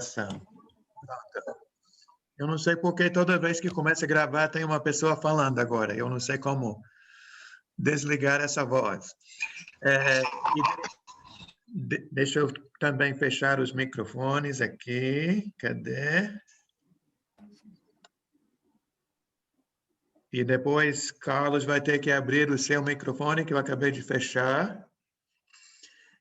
oração. Eu não sei porque toda vez que começa a gravar tem uma pessoa falando agora. Eu não sei como desligar essa voz. Deixa eu também fechar os microfones aqui. Cadê? E depois Carlos vai ter que abrir o seu microfone que eu acabei de fechar.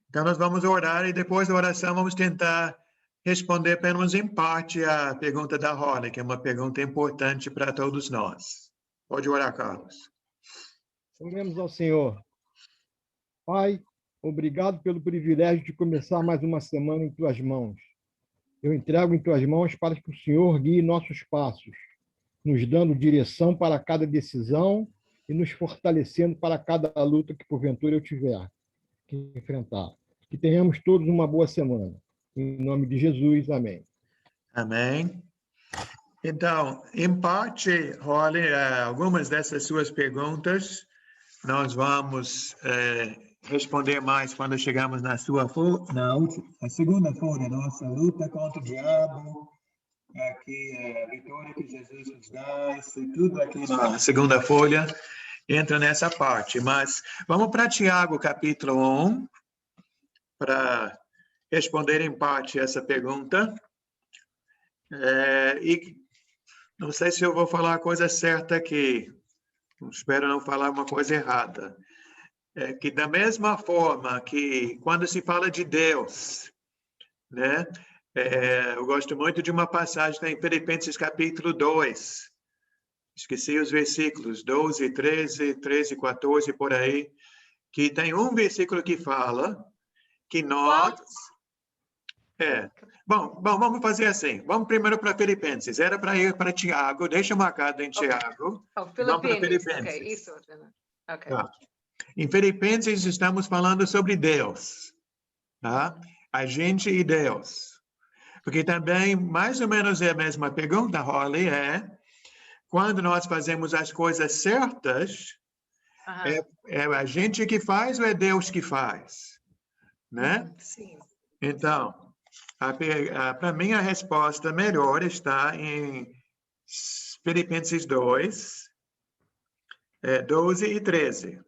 Então nós vamos orar e depois da oração vamos tentar responder pelo menos em parte a pergunta da Holly, que é uma pergunta importante para todos nós. Pode orar, Carlos. Oremos ao Senhor. Pai, obrigado pelo privilégio de começar mais uma semana em Tuas mãos. Eu entrego em Tuas mãos para que o Senhor guie nossos passos, nos dando direção para cada decisão e nos fortalecendo para cada luta que porventura eu tiver que enfrentar. Que tenhamos todos uma boa semana. Em nome de Jesus, amém. Amém. Então, em parte, Holly, algumas dessas suas perguntas nós vamos responder mais quando chegarmos na segunda folha, nossa luta contra o diabo, aqui a vitória que Jesus nos dá, isso tudo aqui na segunda folha entra nessa parte. Mas vamos para Tiago, capítulo 1, para responder em parte essa pergunta. E não sei se eu vou falar a coisa certa aqui. Espero não falar uma coisa errada. Que da mesma forma que quando se fala de Deus, né? Eu gosto muito de uma passagem em Filipenses capítulo 2. Esqueci os versículos 12, 13, 13, 14, por aí. Que tem um versículo que fala que nós... Bom, vamos fazer assim. Vamos primeiro para Filipenses. Era para ir para Tiago. Deixa marcado em Tiago. Okay. Vamos para Filipenses. Okay, isso. Okay. Tá. Em Filipenses estamos falando sobre Deus. Tá? A gente e Deus. Porque também, mais ou menos, é a mesma pergunta, Holly, quando nós fazemos as coisas certas, é a gente que faz ou é Deus que faz? Né? Sim. Então, para mim, a resposta melhor está em Filipenses 2, 12 e 13.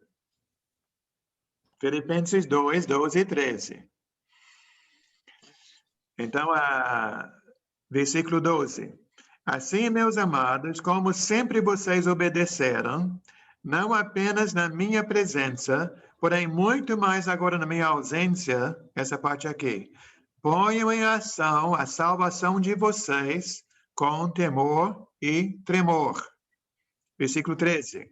Filipenses 2, 12 e 13. Então, versículo 12. Assim, meus amados, como sempre vocês obedeceram, não apenas na minha presença, porém muito mais agora na minha ausência, essa parte aqui, ponham em ação a salvação de vocês com temor e tremor. Versículo 13.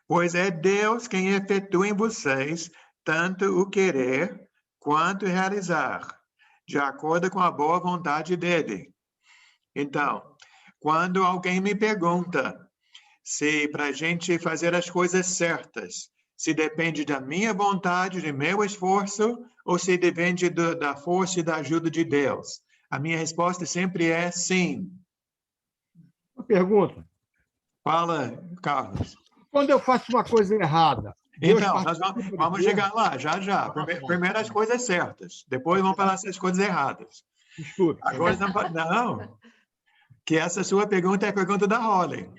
Pois é Deus quem efetua em vocês tanto o querer quanto realizar, de acordo com a boa vontade dele. Então, quando alguém me pergunta se para a gente fazer as coisas certas, se depende da minha vontade, do meu esforço, ou se depende da força e da ajuda de Deus, a minha resposta sempre é sim. Uma pergunta. Fala, Carlos. Quando eu faço uma coisa errada... Então, nós vamos chegar lá, já. Primeiro as coisas certas, depois vamos falar as coisas erradas. Escuta. Agora não, que essa sua pergunta é a pergunta da Holly.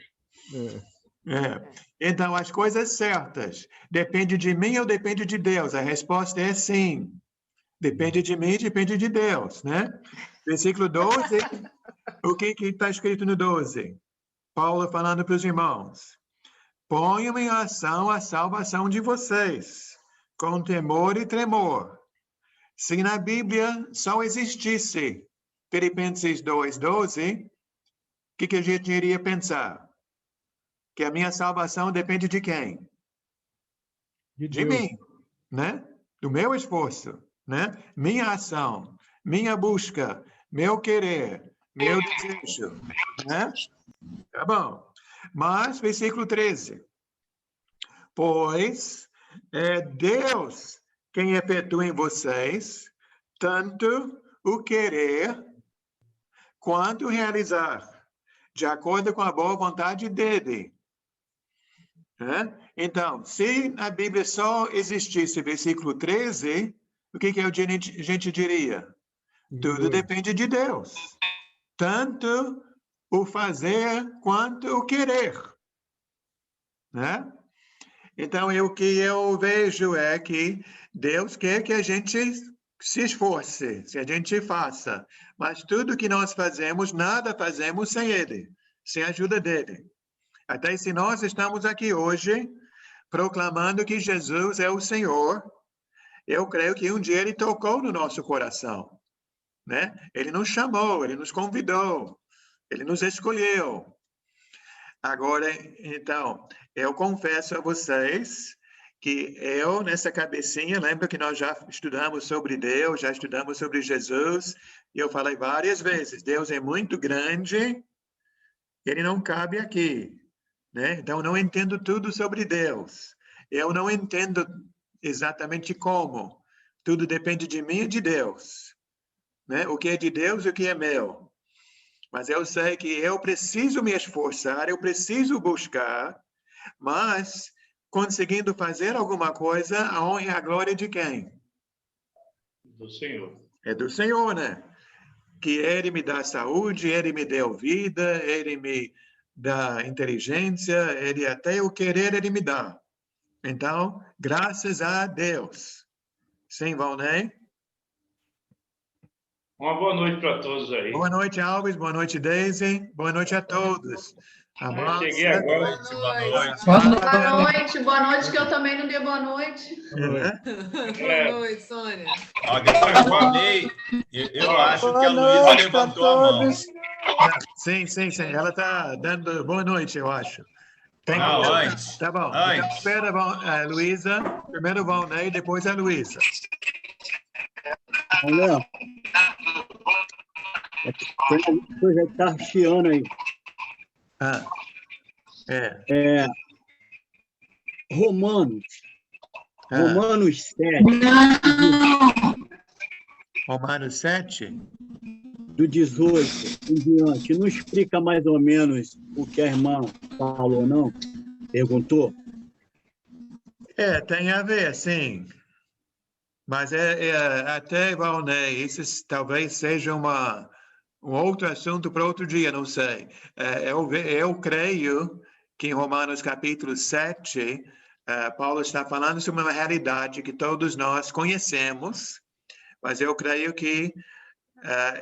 Então, as coisas certas, depende de mim ou depende de Deus? A resposta é sim. Depende de mim, depende de Deus, né? Versículo 12, o que está escrito no 12? Paulo falando para os irmãos. Ponham em ação a salvação de vocês, com temor e tremor. Se na Bíblia só existisse Filipenses 2:12, o que a gente iria pensar? Que a minha salvação depende de quem? De mim, né? Do meu esforço, né? Minha ação, minha busca, meu querer, meu desejo, né? Tá bom. Mas, versículo 13. Pois é Deus quem efetua em vocês tanto o querer quanto o realizar, de acordo com a boa vontade dele. Então, se na Bíblia só existisse versículo 13, o que a gente diria? Tudo depende de Deus. tanto o fazer quanto o querer, né? Então, o que eu vejo é que Deus quer que a gente se esforce, que a gente faça, mas tudo que nós fazemos, nada fazemos sem Ele, sem a ajuda dele. Até se nós estamos aqui hoje proclamando que Jesus é o Senhor, eu creio que um dia Ele tocou no nosso coração, né? Ele nos chamou, Ele nos convidou, Ele nos escolheu. Agora, então, eu confesso a vocês que eu, nessa cabecinha, lembro que nós já estudamos sobre Deus, já estudamos sobre Jesus, e eu falei várias vezes, Deus é muito grande, Ele não cabe aqui, né? Então, eu não entendo tudo sobre Deus. Eu não entendo exatamente como. Tudo depende de mim e de Deus, né? O que é de Deus e o que é meu. Mas eu sei que eu preciso me esforçar, eu preciso buscar, mas conseguindo fazer alguma coisa, a honra e a glória de quem? Do Senhor. É do Senhor, né? Que Ele me dá saúde, Ele me deu vida, Ele me dá inteligência, Ele até o querer Ele me dá. Então, graças a Deus. Sim, Valnei? Uma boa noite para todos aí. Boa noite, Alves. Boa noite, Daisy. Boa noite a todos. Cheguei agora. Boa noite, que eu também não dei boa noite. Boa noite, Sônia. Depois do Valnei, eu acho que a Luísa levantou a mão. Sim. Ela está dando boa noite, eu acho. Não, antes. Tá bom. Antes. Então, espera a Luísa. Primeiro o Valnei, depois a Luísa. Olha, tem uma coisa que tá chiando aí. Romanos 7, Romanos 7? do 18 em diante, não explica mais ou menos o que a irmã falou, não? Perguntou? Tem a ver, sim. Mas até, Valnei, isso talvez seja um outro assunto para outro dia, não sei. Eu creio que em Romanos capítulo 7, Paulo está falando sobre uma realidade que todos nós conhecemos, mas eu creio que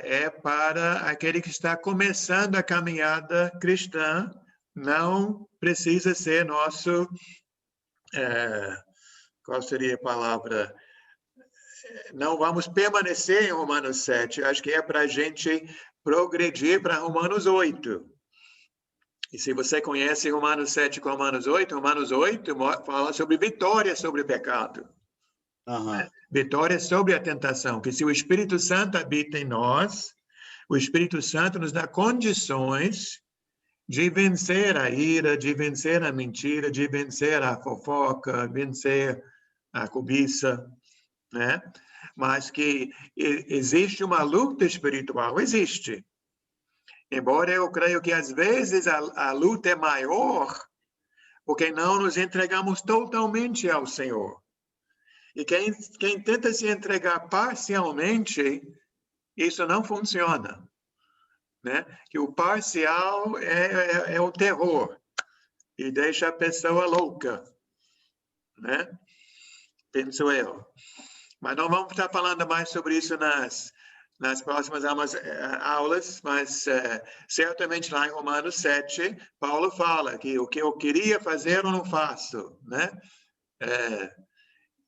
é para aquele que está começando a caminhada cristã, não precisa ser nosso, qual seria a palavra? Não vamos permanecer em Romanos 7, acho que é para a gente progredir para Romanos 8. E se você conhece Romanos 7 com Romanos 8 fala sobre vitória sobre o pecado. Aham. Vitória sobre a tentação, que se o Espírito Santo habita em nós, o Espírito Santo nos dá condições de vencer a ira, de vencer a mentira, de vencer a fofoca, vencer a cobiça, né? Mas que existe uma luta espiritual, existe. Embora eu creio que às vezes a luta é maior, porque não nos entregamos totalmente ao Senhor. E quem tenta se entregar parcialmente, isso não funciona, né? Que o parcial é o terror e deixa a pessoa louca, né? Penso eu. Mas não vamos estar falando mais sobre isso nas próximas aulas, mas certamente lá em Romanos 7, Paulo fala que o que eu queria fazer eu não faço, né?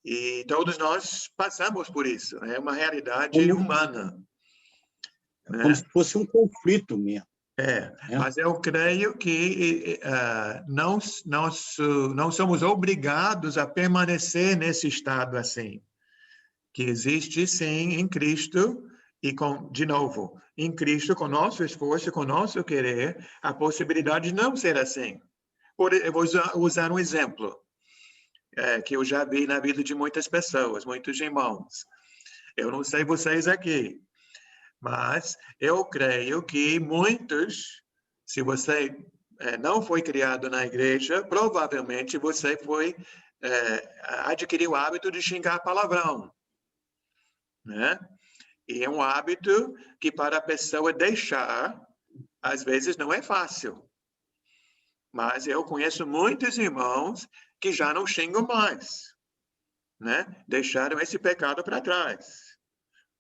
E todos nós passamos por isso, é uma realidade humana. Né? Como se fosse um conflito mesmo. Mas eu creio que não somos obrigados a permanecer nesse estado assim. Que existe, sim, em Cristo, e, de novo, em Cristo, com nosso esforço, com nosso querer, a possibilidade de não ser assim. Eu vou usar um exemplo. Que eu já vi na vida de muitas pessoas, muitos irmãos. Eu não sei vocês aqui, mas eu creio que muitos, se você não foi criado na igreja, provavelmente você adquiriu o hábito de xingar palavrão, né? E é um hábito que para a pessoa deixar, às vezes não é fácil. Mas eu conheço muitos irmãos que já não xingam mais, né? Deixaram esse pecado para trás,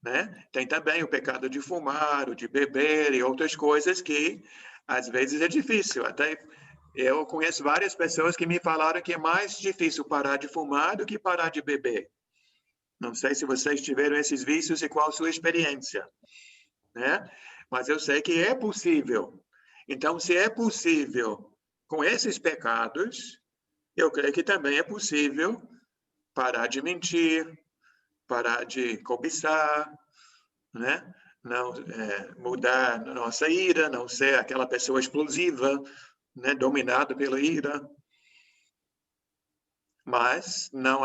né? Tem também o pecado de fumar, o de beber e outras coisas que às vezes é difícil. Até eu conheço várias pessoas que me falaram que é mais difícil parar de fumar do que parar de beber. Não sei se vocês tiveram esses vícios e qual a sua experiência, né? Mas eu sei que é possível. Então, se é possível com esses pecados, eu creio que também é possível parar de mentir, parar de cobiçar, né? Não mudar nossa ira, não ser aquela pessoa explosiva, né? Dominada pela ira. Mas não,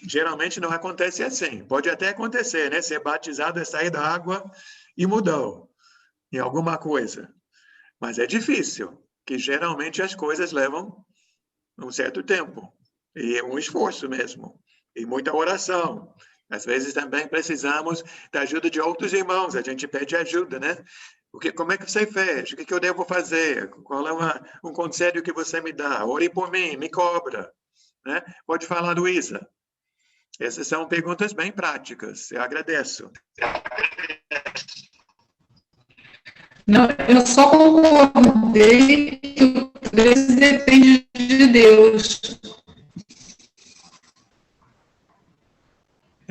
geralmente não acontece assim. Pode até acontecer, né? Ser batizado é sair da água e mudou em alguma coisa. Mas é difícil, que geralmente as coisas levam um certo tempo. E é um esforço mesmo. E muita oração. Às vezes também precisamos da ajuda de outros irmãos. A gente pede ajuda, né? Como é que você fez? O que eu devo fazer? Qual é um conselho que você me dá? Ore por mim, me cobra. Né? Pode falar, Luísa. Essas são perguntas bem práticas. Eu agradeço. Não, eu só concordei que o 13 depende de Deus.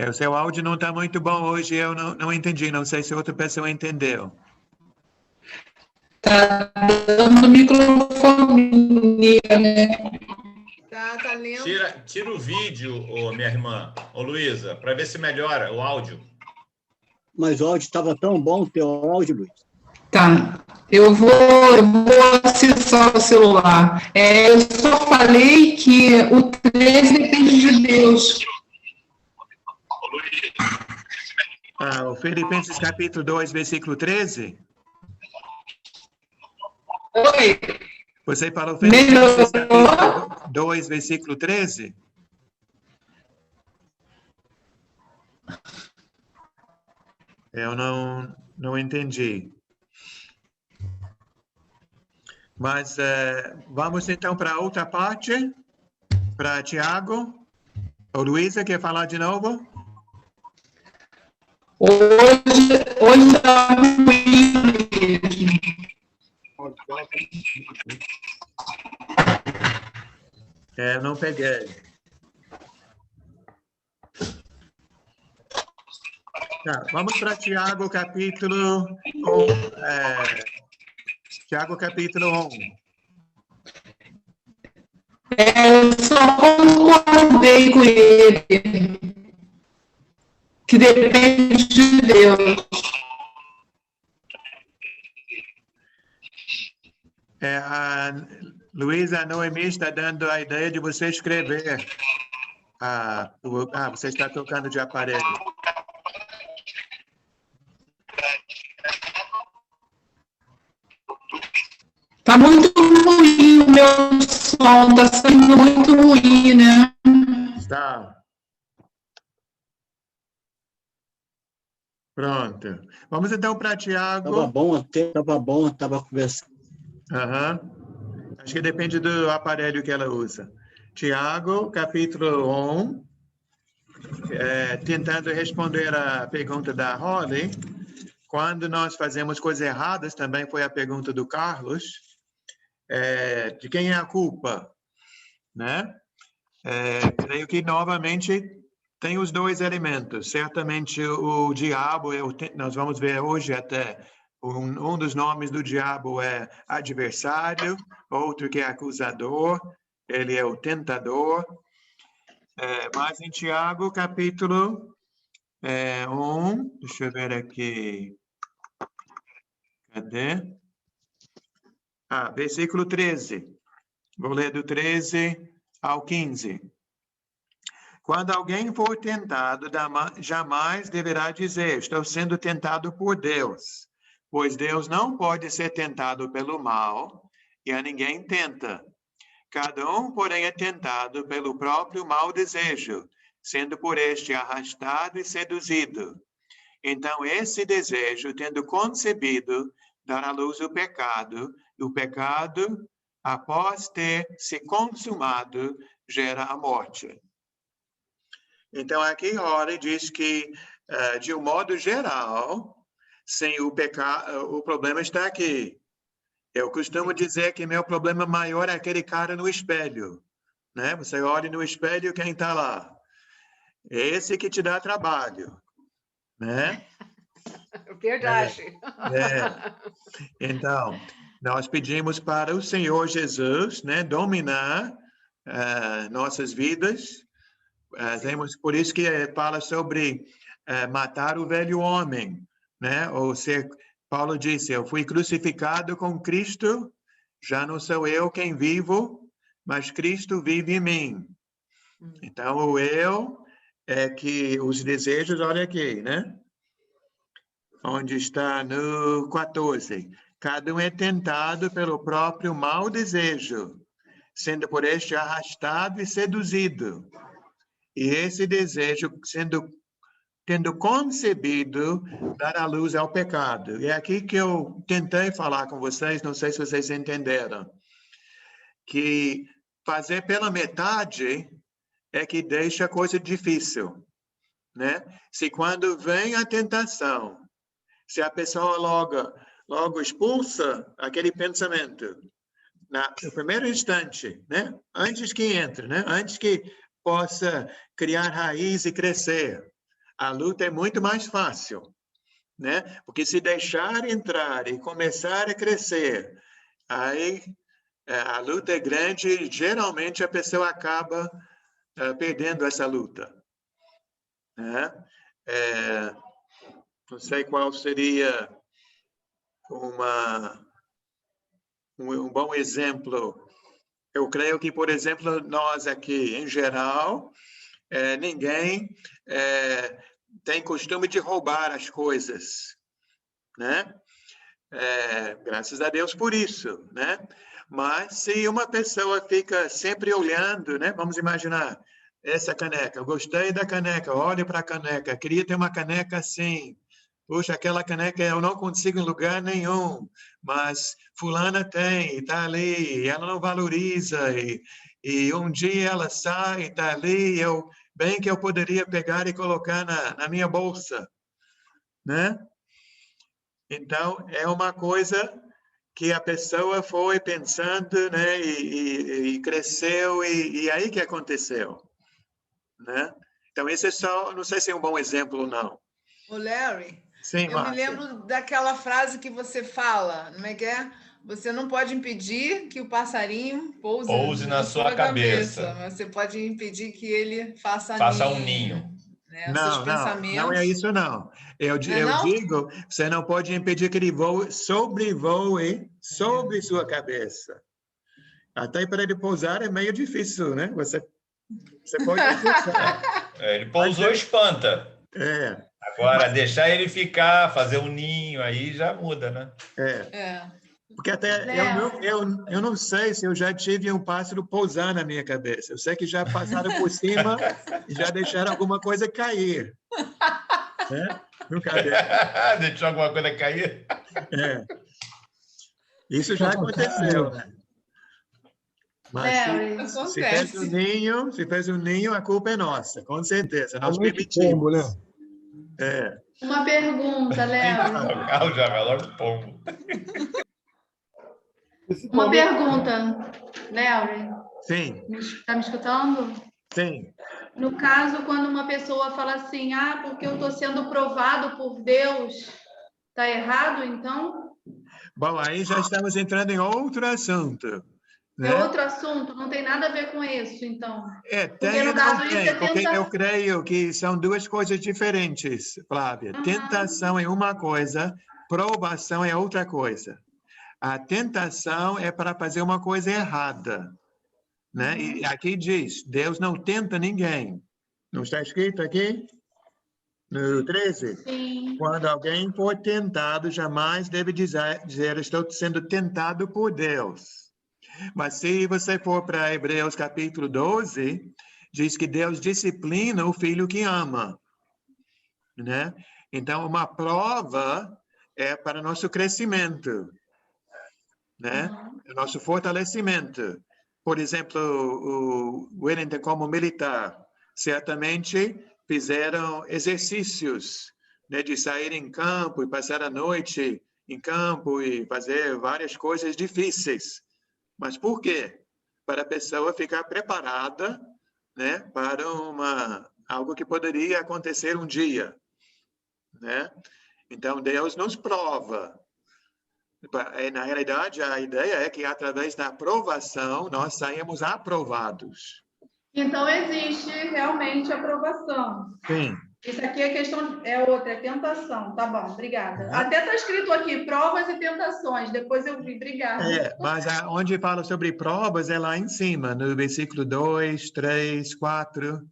O seu áudio não está muito bom hoje, eu não entendi. Não sei se outra pessoa entendeu. Está dando microfonia, né? Tá lendo. Tira o vídeo, minha irmã, Luísa, para ver se melhora o áudio. Mas o áudio estava tão bom, o teu áudio, Luiz. Tá, eu vou acessar o celular. Eu só falei que o 13 depende de Deus. O Filipenses capítulo 2, versículo 13? Oi. Você falou Filipenses capítulo 2, versículo 13? Eu não entendi. Mas vamos então para outra parte, para Tiago. Ou Luísa, quer falar de novo? Hoje está ruim mesmo. Não peguei. Tá, vamos para Tiago, capítulo 1. Tiago, capítulo 1. Eu só concordei com ele, que depende de Deus. A Luísa Noemi está dando a ideia de você escrever. Você está tocando de aparelho. Tá muito ruim o meu som, tá sendo muito ruim, né? Está. Pronto. Vamos então para Tiago. Estava bom, estava conversando. Acho que depende do aparelho que ela usa. Tiago, capítulo 1, tentando responder a pergunta da Holly. Quando nós fazemos coisas erradas, também foi a pergunta do Carlos, de quem é a culpa, né? Creio que, novamente, tem os dois elementos. Certamente, o diabo, nós vamos ver hoje até, um dos nomes do diabo é adversário, outro que é acusador, ele é o tentador. Mas em Tiago, capítulo 1, deixa eu ver aqui. Cadê? Versículo 13. Vou ler do 13 ao 15. Quando alguém for tentado, jamais deverá dizer, estou sendo tentado por Deus, pois Deus não pode ser tentado pelo mal, e a ninguém tenta. Cada um, porém, é tentado pelo próprio mau desejo, sendo por este arrastado e seduzido. Então, esse desejo, tendo concebido, dar à luz o pecado após ter se consumado, gera a morte. Então, aqui Hori diz que, de um modo geral, sem o pecado, o problema está aqui. Eu costumo dizer que meu problema maior é aquele cara no espelho, né? Você olha no espelho, quem está lá? Esse que te dá trabalho, né? Verdade. Então, nós pedimos para o Senhor Jesus, né, dominar nossas vidas. Por isso que fala sobre matar o velho homem, né? Ou ser, Paulo disse, eu fui crucificado com Cristo, já não sou eu quem vivo, mas Cristo vive em mim. Então, o eu é que os desejos, olha aqui, né? Onde está no 14. Cada um é tentado pelo próprio mau desejo, sendo por este arrastado e seduzido. E esse desejo, tendo concebido, dar à luz ao pecado. E é aqui que eu tentei falar com vocês, não sei se vocês entenderam, que fazer pela metade é que deixa a coisa difícil, né? Se quando vem a tentação, se a pessoa logo expulsa aquele pensamento no primeiro instante, né? Antes que entre, né? Antes que possa criar raiz e crescer, a luta é muito mais fácil, né? Porque se deixar entrar e começar a crescer, aí a luta é grande e geralmente a pessoa acaba perdendo essa luta, né? Não sei qual seria um bom exemplo. Eu creio que, por exemplo, nós aqui, em geral, ninguém tem costume de roubar as coisas, né? Graças a Deus por isso, né? Mas se uma pessoa fica sempre olhando, né? Vamos imaginar, essa caneca, eu gostei da caneca, olhe para a caneca, queria ter uma caneca assim. Puxa, aquela caneca eu não consigo em lugar nenhum, mas fulana tem, está ali, e ela não valoriza, e um dia ela sai, está ali, bem que eu poderia pegar e colocar na minha bolsa, né? Então, é uma coisa que a pessoa foi pensando, né, e cresceu, e aí que aconteceu, né? Então, esse é só, não sei se é um bom exemplo ou não. Ô, Larry, Sim, eu Márcia. me lembro daquela frase que você fala, não é que é? Você não pode impedir que o passarinho pouse na sua cabeça, mas você pode impedir que ele faça um ninho. Né? Não é isso não. Eu digo, você não pode impedir que ele sobrevoe sobre sua cabeça. Até para ele pousar é meio difícil, né? Você pode impulsar. Ele pousou, espanta. Agora, deixar ele ficar, fazer um ninho, aí já muda, né? Porque até eu não sei se eu já tive um pássaro pousar na minha cabeça. Eu sei que já passaram por cima e já deixaram alguma coisa cair. Né? No cabelo. Deixou alguma coisa cair? Isso já aconteceu, né? Mas se fez um ninho, a culpa é nossa, com certeza. Nós permitimos. Né? Uma pergunta, Léo. O jamelão do pombo. Uma pergunta, Léo. Sim. Está me escutando? Sim. No caso, quando uma pessoa fala assim, porque eu estou sendo provado por Deus, está errado, então? Bom, aí já estamos entrando em outro assunto. Né? É outro assunto, não tem nada a ver com isso, então. Tem e não tem, porque eu creio que são duas coisas diferentes, Flávia. Tentação é uma coisa, provação é outra coisa. A tentação é para fazer uma coisa errada. Né? E aqui diz, Deus não tenta ninguém. Não está escrito aqui? No 13? Sim. Quando alguém for tentado, jamais deve dizer estou sendo tentado por Deus. Mas se você for para Hebreus capítulo 12, diz que Deus disciplina o filho que ama. Né? Então, uma prova é para nosso crescimento, né? Nosso fortalecimento. Por exemplo, o Wellington, como militar, certamente fizeram exercícios, né, de sair em campo e passar a noite em campo e fazer várias coisas difíceis. Mas por quê? Para a pessoa ficar preparada, né, para algo que poderia acontecer um dia, né? Então, Deus nos prova. Na realidade, a ideia é que, através da aprovação, nós saímos aprovados. Então, existe realmente aprovação. Sim. Isso aqui é questão, é outra, é tentação. Tá bom, obrigada. Até está escrito aqui, provas e tentações. Depois eu vi, obrigada. Mas onde fala sobre provas é lá em cima, no versículo 2, 3, 4.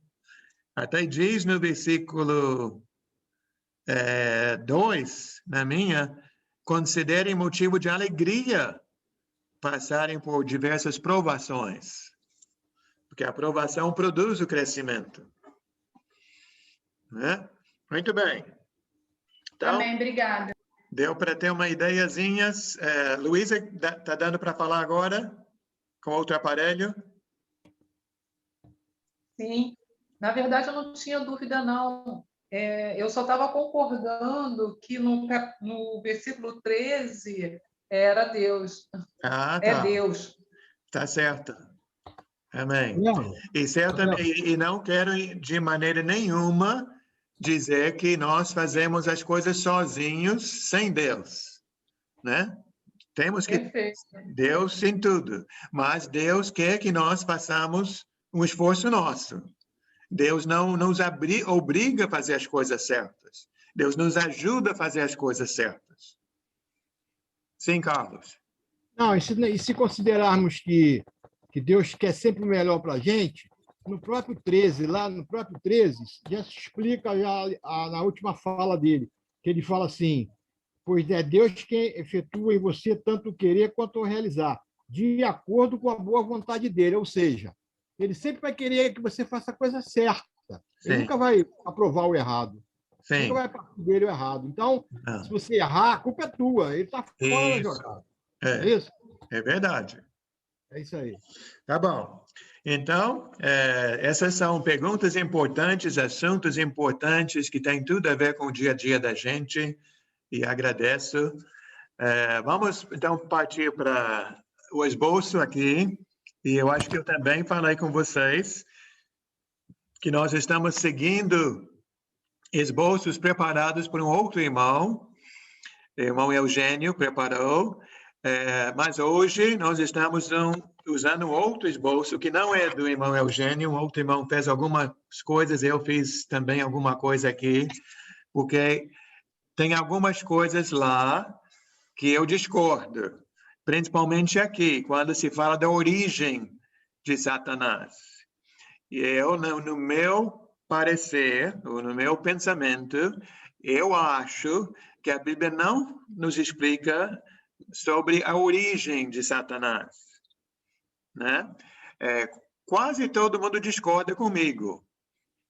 Até diz no versículo 2, na minha, considerem motivo de alegria passarem por diversas provações. Porque a aprovação produz o crescimento. Né? Muito bem. Então, Amém, obrigada. Deu para ter uma ideiazinha. Luísa, está dando para falar agora? Com outro aparelho? Sim. Na verdade, eu não tinha dúvida, não. Eu só estava concordando que no versículo 13 era Deus. Ah, tá. É Deus. Tá certo. Amém. E não quero, de maneira nenhuma, dizer que nós fazemos as coisas sozinhos, sem Deus, né? Temos que Deus em tudo, mas Deus quer que nós façamos um esforço nosso. Deus não nos obriga a fazer as coisas certas. Deus nos ajuda a fazer as coisas certas. Sim, Carlos? Não, e se considerarmos que Deus quer sempre o melhor para a gente, no próprio 13, já se explica na última fala dele, que ele fala assim, pois é Deus quem efetua em você tanto o querer quanto o realizar, de acordo com a boa vontade dele, ou seja, ele sempre vai querer que você faça a coisa certa. Ele nunca vai aprovar o errado. Sim. Nunca vai partir dele o errado. Então, se você errar, a culpa é tua. Ele está fora da jogada. É isso? É verdade. É isso aí. Tá bom. Então, essas são perguntas importantes, assuntos importantes que têm tudo a ver com o dia a dia da gente. E agradeço. Vamos, então, partir para o esboço aqui. E eu acho que eu também falei com vocês que nós estamos seguindo esboços preparados por um outro irmão. O irmão Eugênio preparou. Mas hoje nós estamos usando um outro esboço que não é do irmão Eugênio. Um outro irmão fez algumas coisas, eu fiz também alguma coisa aqui, porque tem algumas coisas lá que eu discordo. Principalmente aqui, quando se fala da origem de Satanás. E eu, no meu parecer, ou no meu pensamento, eu acho que a Bíblia não nos explica sobre a origem de Satanás. Né? Quase todo mundo discorda comigo.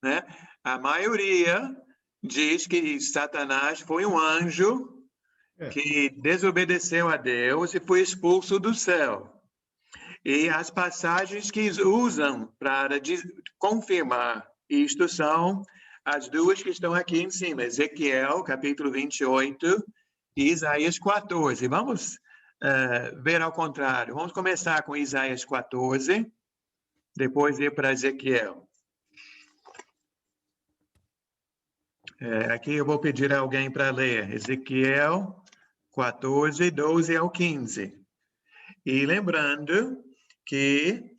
Né? A maioria diz que Satanás foi um anjo que desobedeceu a Deus e foi expulso do céu. E as passagens que usam para confirmar isto são as duas que estão aqui em cima, Ezequiel, capítulo 28, e Isaías 14. Vamos ver ao contrário. Vamos começar com Isaías 14, depois ir para Ezequiel. Aqui eu vou pedir a alguém para ler Ezequiel 14, 12 ao 15. E lembrando que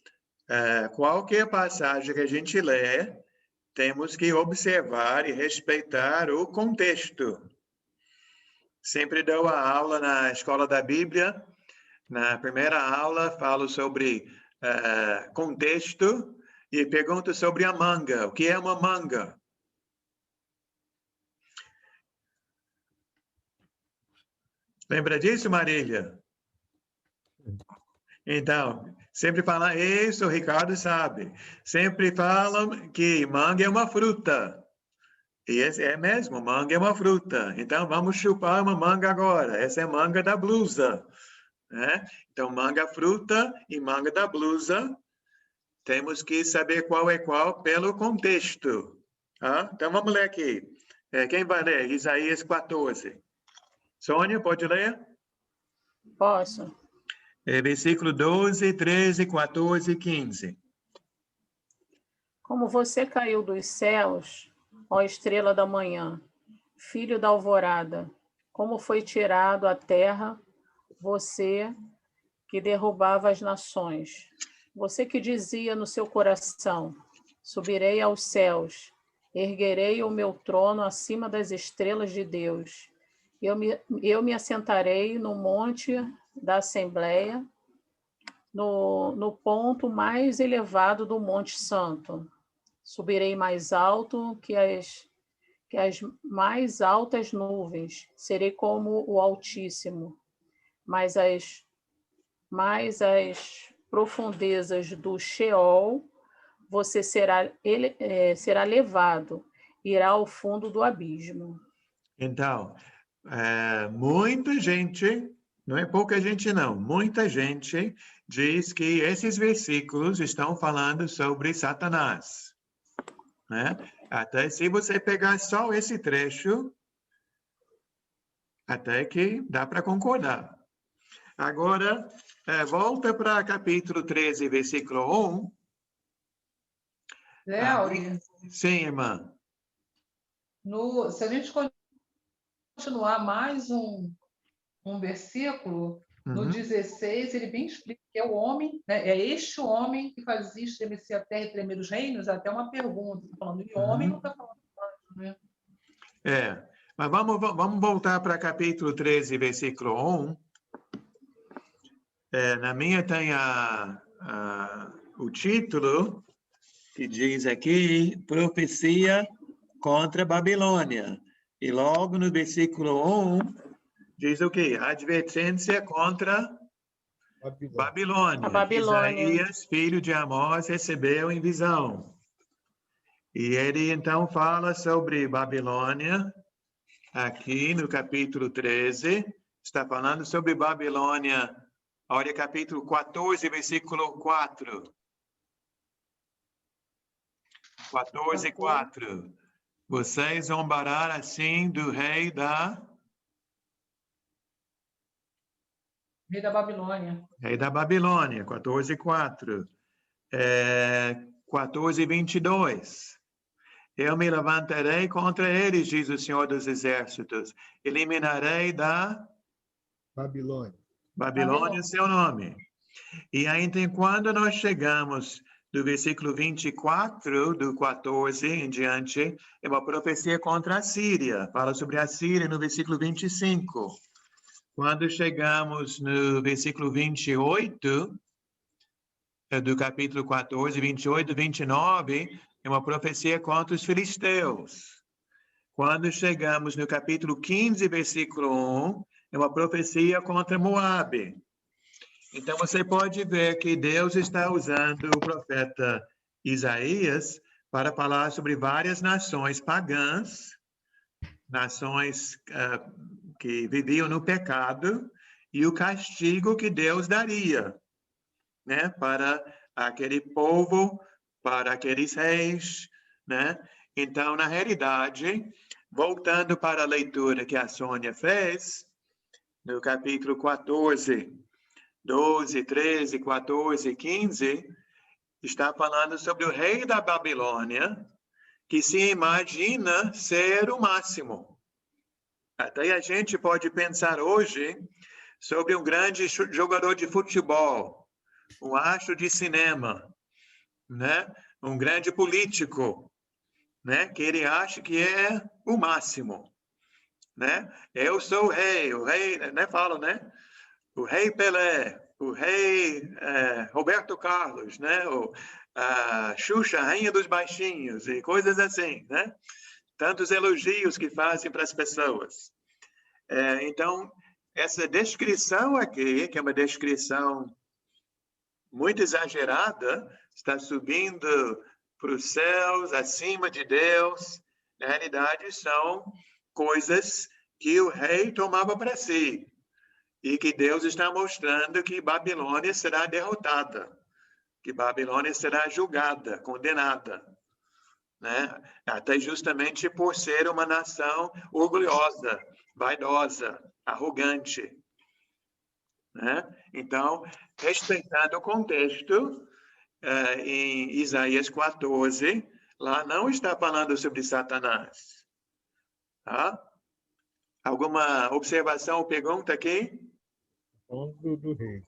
qualquer passagem que a gente lê, temos que observar e respeitar o contexto. Sempre dou a aula na Escola da Bíblia. Na primeira aula, falo sobre contexto e pergunto sobre a manga. O que é uma manga? Lembra disso, Marília? Então, sempre falam isso, o Ricardo sabe. Sempre falam que manga é uma fruta. E esse é mesmo, manga é uma fruta. Então, vamos chupar uma manga agora. Essa é a manga da blusa. Né? Então, manga fruta e manga da blusa. Temos que saber qual é qual pelo contexto. Tá? Então, vamos ler aqui. Quem vai ler? Isaías 14. Sônia, pode ler? Posso. Versículo 12, 13, 14 e 15. Como você caiu dos céus, ó estrela da manhã, filho da alvorada, como foi tirado à terra, você que derrubava as nações. Você que dizia no seu coração, subirei aos céus, erguerei o meu trono acima das estrelas de Deus. Eu me assentarei no monte da Assembleia, no ponto mais elevado do Monte Santo. Subirei mais alto que as mais altas nuvens. Serei como o Altíssimo. Mas as profundezas do Sheol, você será levado, irá ao fundo do abismo. Então, muita gente, não é pouca gente não, muita gente diz que esses versículos estão falando sobre Satanás. Né? Até se você pegar só esse trecho, até que dá para concordar. Agora, volta para capítulo 13, versículo 1. Léo, sim, irmã. Se a gente continuar mais um versículo, no 16, ele bem explica que é o homem, né? É este homem que fazia estremecer a terra e tremer os reinos, até uma pergunta, falando de homem, não está falando de anjo, né? Mas vamos voltar para capítulo 13, versículo 1. Na minha tem o título, que diz aqui, profecia contra a Babilônia. E logo no versículo 1, diz o quê? Advertência contra Babilônia. A Babilônia. Isaías, filho de Amós, recebeu em visão. E ele então fala sobre Babilônia, aqui no capítulo 13, está falando sobre Babilônia, olha capítulo 14, versículo 4. 14, 4. Vocês zombarão assim do rei da Babilônia. Rei da Babilônia, 14, 4. 14, 22. Eu me levantarei contra eles, diz o Senhor dos Exércitos. Eliminarei da Babilônia o seu nome. E aí, então, quando nós chegamos do versículo 24, do 14 em diante, é uma profecia contra a Síria. Fala sobre a Síria no versículo 25. Quando chegamos no versículo 28, do capítulo 14, 28, 29, é uma profecia contra os filisteus. Quando chegamos no capítulo 15, versículo 1, é uma profecia contra Moabe. Então, você pode ver que Deus está usando o profeta Isaías para falar sobre várias nações pagãs, nações que viviam no pecado, e o castigo que Deus daria, né, para aquele povo, para aqueles reis, né? Então, na realidade, voltando para a leitura que a Sônia fez, no capítulo 14, 12, 13, 14, 15, está falando sobre o rei da Babilônia, que se imagina ser o máximo. Até a gente pode pensar hoje sobre um grande jogador de futebol, um astro de cinema, né? Um grande político, né? Que ele acha que é o máximo, né? Eu sou o rei, né? Fala, né? O rei Pelé, o rei Roberto Carlos, né? A Xuxa, rainha dos baixinhos e coisas assim, né? Tantos elogios que fazem para as pessoas. Então, essa descrição aqui, que é uma descrição muito exagerada, está subindo para os céus, acima de Deus, Na realidade, são coisas que o rei tomava para si. E que Deus está mostrando que Babilônia será derrotada. Que Babilônia será julgada, condenada. Né? Até justamente por ser uma nação orgulhosa, vaidosa, arrogante. Né? Então, respeitando o contexto, em Isaías 14, lá não está falando sobre Satanás. Tá? Alguma observação ou pergunta aqui? Do rei.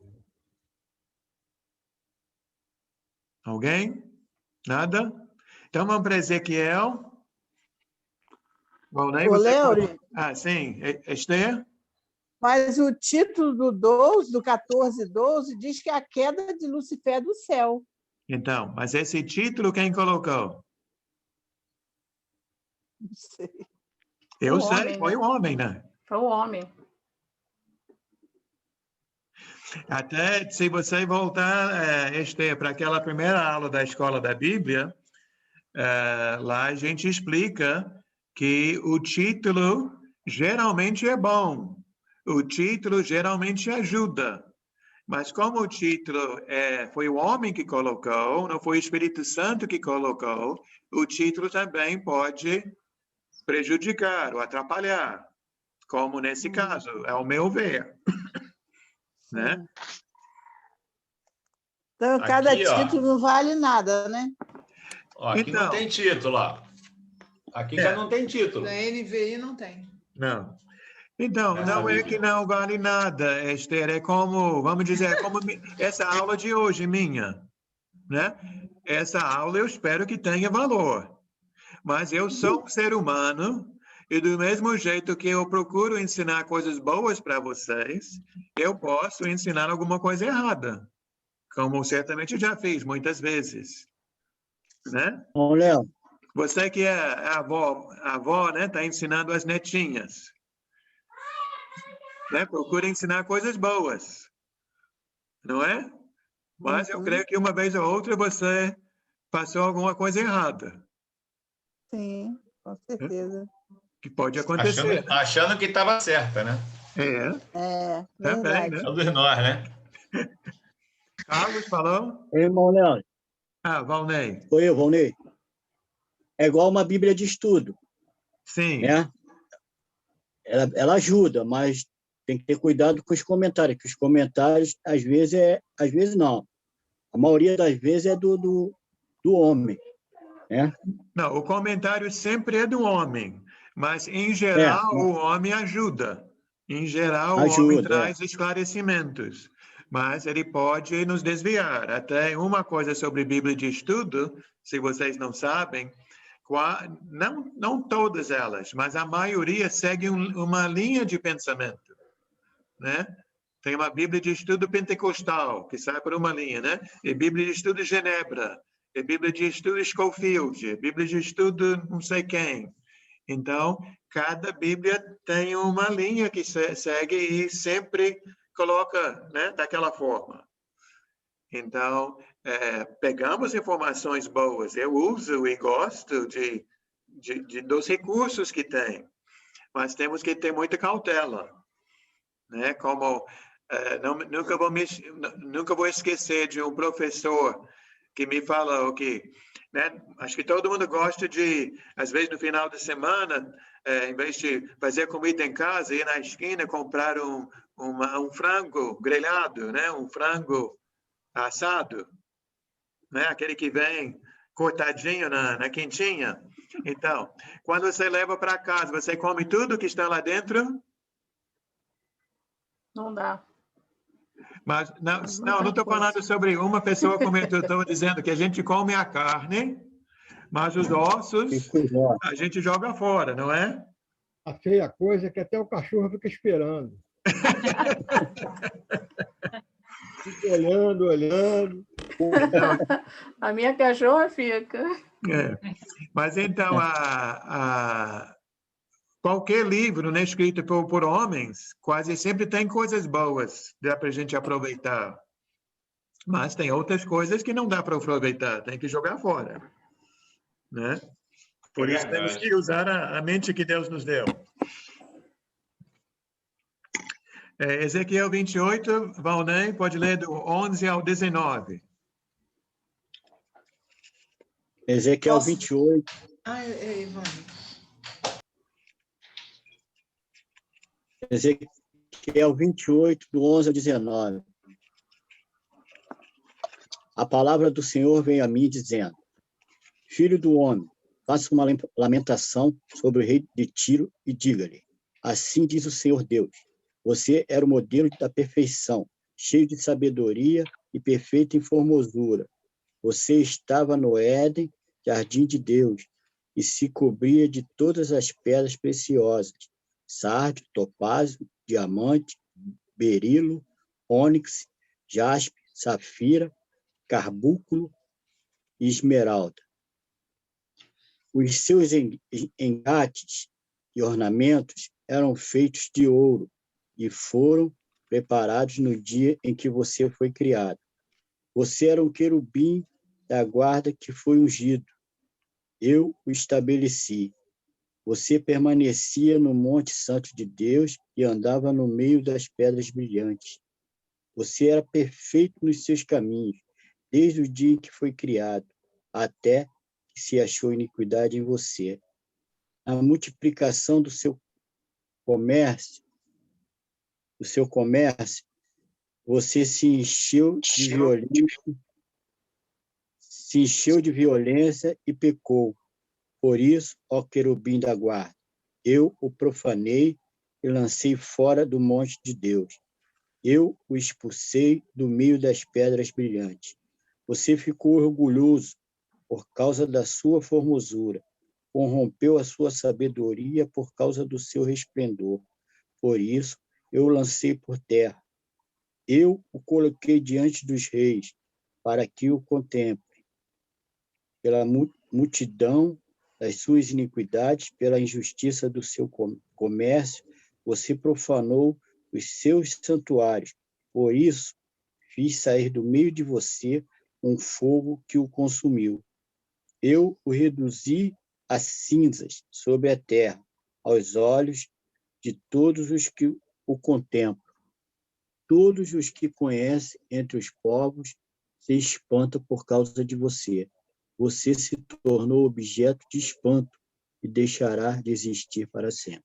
Alguém? Nada? Então vamos para Ezequiel. Bom, né? Ô, Léo, Ah, sim. Esther? Mas o título do 12, do 14:12, diz que é a queda de Lucifer do céu. Então, mas esse título quem colocou? Não sei. Eu sei, homem, foi né? o homem, né? Foi o homem. Até se você voltar, Esther, para aquela primeira aula da Escola da Bíblia, lá a gente explica que o título geralmente é bom. O título geralmente ajuda. Mas como o título foi o homem que colocou, não foi o Espírito Santo que colocou, o título também pode prejudicar ou atrapalhar, como nesse caso, é o meu ver. Né? Então, cada Aqui, ó. título não vale nada, né? Ó, aqui Então, não tem título, ó. Aqui já não tem título. Da NVI não tem. Não. Então, não é que não vale nada, Esther, é como, vamos dizer, como essa aula de hoje minha, né? Essa aula eu espero que tenha valor, mas eu sou um ser humano e do mesmo jeito que eu procuro ensinar coisas boas para vocês, eu posso ensinar alguma coisa errada, como certamente já fiz muitas vezes, né? Bom, Léo. Você que é a avó, né, está ensinando as netinhas. Né? Procura ensinar coisas boas, não é? Mas eu creio que uma vez ou outra você passou alguma coisa errada. Sim, com certeza. Que pode acontecer. Achando que estava certa, né? É, também, verdade. né? Todos nós, né? Carlos falou? Irmão Léo. Valnei. Sou eu, Valnei. É igual uma Bíblia de estudo. Sim. Né? Ela ajuda, mas tem que ter cuidado com os comentários, que os comentários, às vezes não. A maioria das vezes é do homem. Né? Não, o comentário sempre é do homem, mas, em geral, o homem ajuda. Em geral, o homem traz esclarecimentos, mas ele pode nos desviar. Até uma coisa sobre Bíblia de estudo, se vocês não sabem, não todas elas, mas a maioria segue uma linha de pensamento. Né? Tem uma Bíblia de estudo pentecostal, que sai por uma linha, né? E Bíblia de estudo Genebra, e Bíblia de estudo Schofield, Bíblia de estudo não sei quem. Então, cada Bíblia tem uma linha que segue e sempre coloca, né, daquela forma. Então, pegamos informações boas. Eu uso e gosto dos recursos que tem, mas temos que ter muita cautela. Né? Como nunca vou esquecer de um professor que me falou que, né, acho que todo mundo gosta de, às vezes no final de semana, em vez de fazer comida em casa, ir na esquina comprar um frango grelhado, né, um frango assado, né, aquele que vem cortadinho na quentinha. Então, quando você leva para casa, você come tudo que está lá dentro? Não dá. Mas não estou falando sobre uma pessoa comentou, estou dizendo que a gente come a carne, mas os ossos a gente joga fora, não é? A feia coisa é que até o cachorro fica esperando. Fica olhando. A minha cachorra fica. Mas então, qualquer livro, né, escrito por homens, quase sempre tem coisas boas, dá para a gente aproveitar. Mas tem outras coisas que não dá para aproveitar, tem que jogar fora. Né? Por isso temos que usar a mente que Deus nos deu. Ezequiel 28, Valnei, pode ler do 11 ao 19. Ezequiel 28. Ezequiel 28, do 11 ao 19. A palavra do Senhor veio a mim dizendo: Filho do homem, faça uma lamentação sobre o rei de Tiro e diga-lhe: Assim diz o Senhor Deus, você era o modelo da perfeição, cheio de sabedoria e perfeito em formosura. Você estava no Éden, jardim de Deus, e se cobria de todas as pedras preciosas, sárdio, topázio, diamante, berilo, ônix, jaspe, safira, carbúnculo e esmeralda. Os seus engates e ornamentos eram feitos de ouro e foram preparados no dia em que você foi criado. Você era um querubim da guarda que foi ungido. Eu o estabeleci. Você permanecia no Monte Santo de Deus e andava no meio das pedras brilhantes. Você era perfeito nos seus caminhos, desde o dia em que foi criado, até que se achou iniquidade em você. A multiplicação do seu comércio, você se encheu de violência e pecou. Por isso, ó querubim da guarda, eu o profanei e lancei fora do monte de Deus. Eu o expulsei do meio das pedras brilhantes. Você ficou orgulhoso por causa da sua formosura, corrompeu a sua sabedoria por causa do seu resplendor. Por isso, eu o lancei por terra. Eu o coloquei diante dos reis, para que o contemplem. Pela multidão das suas iniquidades, pela injustiça do seu comércio, você profanou os seus santuários. Por isso, fiz sair do meio de você um fogo que o consumiu. Eu o reduzi a cinzas sobre a terra, aos olhos de todos os que o contemplam. Todos os que conhecem entre os povos se espantam por causa de você. Você se tornou objeto de espanto e deixará de existir para sempre.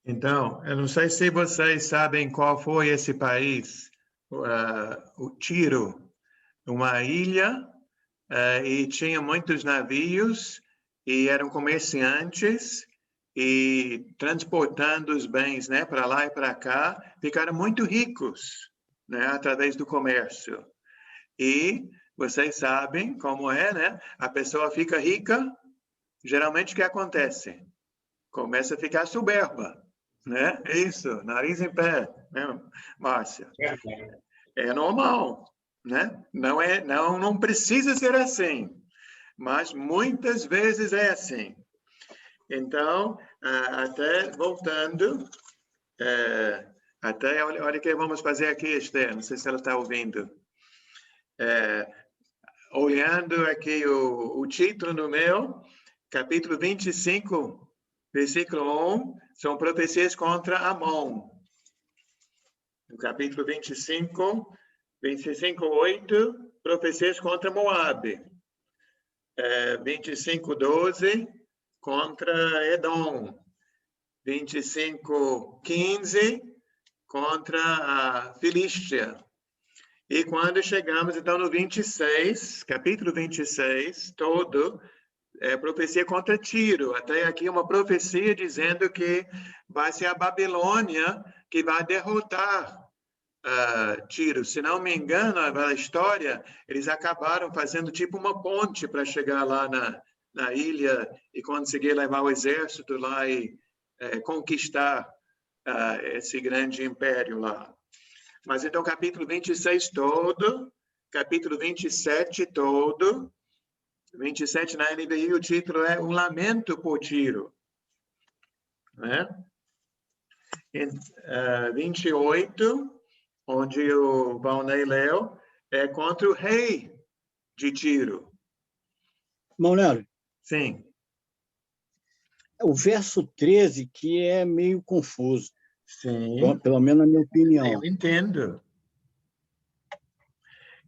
Então, eu não sei se vocês sabem qual foi esse país, o Tiro, uma ilha, e tinha muitos navios, e eram comerciantes, e transportando os bens, né, para lá e para cá, ficaram muito ricos, né, através do comércio. E vocês sabem como é, né? A pessoa fica rica, geralmente o que acontece? Começa a ficar soberba, né? Isso, nariz em pé, né, Márcia? É normal, né? Não precisa ser assim, mas muitas vezes é assim. Então, até voltando, olha o que vamos fazer aqui, Esther, não sei se ela está ouvindo. Olhando aqui o título no meu, capítulo 25, versículo 1, são profecias contra Amon. No capítulo 25, 8, profecias contra Moabe. 25, 12, contra Edom. 25, 15, contra a Filístia. E quando chegamos, então, no 26, capítulo 26, todo, profecia contra Tiro. Até aqui uma profecia dizendo que vai ser a Babilônia que vai derrotar Tiro. Se não me engano, a história, eles acabaram fazendo tipo uma ponte para chegar lá na ilha e conseguir levar o exército lá e conquistar esse grande império lá. Mas então, capítulo 26 todo, capítulo 27 todo, 27 na NVI, o título é Um Lamento por Tiro. Né? 28, onde o Valnei leu, é contra o rei de Tiro. Irmão Leandro, Sim. O verso 13 que é meio confuso. Sim. Pelo menos na minha opinião. Eu entendo.